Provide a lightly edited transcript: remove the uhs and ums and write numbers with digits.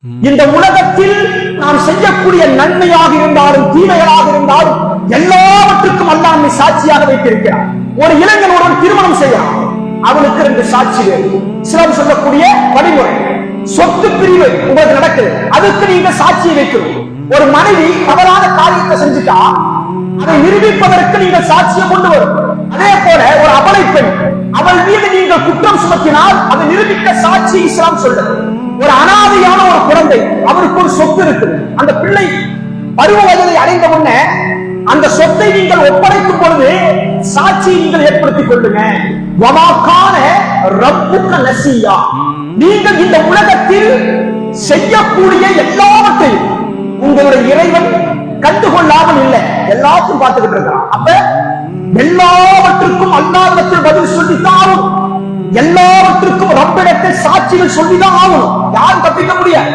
இந்த உலகத்தில் நாம் செய்யக்கூடிய நன்மையாக இருந்தாலும் தீமைகளாக இருந்தாலும் எல்லாவற்றுக்கும் அல்லாஹ் நம்மை சாட்சியாக வைத்திருக்கிறார். ஒரு இளைஞன் ஒருவன் திருமணம் செய்யலாம், அவனுக்கு 2 சாட்சி வேணும். இஸ்லாம் சொல்லக்கூடிய வழிமுறை. சொத்து பிரிவு உங்களுக்கு நடக்குது, அதுக்கு நீங்க சாட்சியை வைக்கணும். ஒரு மனைவி தவறான காரியத்தை செஞ்சுட்டா அதை நிரூபிப்பதற்கு நீங்கள் சாட்சியை கொண்டு வரும். அதே போல ஒரு அபலை பெண், அவள் மீது நீங்கள் குற்றம் சுமத்தினால் அதை நிரூபிக்க சாட்சி இஸ்லாம் சொல்லுது. ஒரு அனாதையான ஒரு குழந்தை, அவருக்கு ஒரு சொத்து இருக்குது, அந்த பிள்ளை பருவ வயதை அடைந்த உடனே அந்த சொத்தை நீங்கள் ஒப்படைக்கும் பொழுது சாட்சியை நீங்கள் ஏற்படுத்திக் கொள்ளுங்க. வமாகான ரப்புக்க நசியா, நீங்கள் இந்த உலகத்தில் செய்யக்கூடிய எல்லாவற்றையும் உங்களுடைய இறைவன் கண்டுகொள்ளாமல் இல்லை, எல்லாத்தையும் பார்த்துக்கிட்டு இருக்கிறான். அப்ப எல்லாவற்றுக்கும் அல்லாஹ்விடத்தில் பதில் சொல்லித்தான் ஆகணும். எல்லாவற்றுக்கும் ரப்பிடத்தில் சாட்சிகள் சொல்லிதான் ஆகணும். யாரும் தப்பிக்க முடியாது.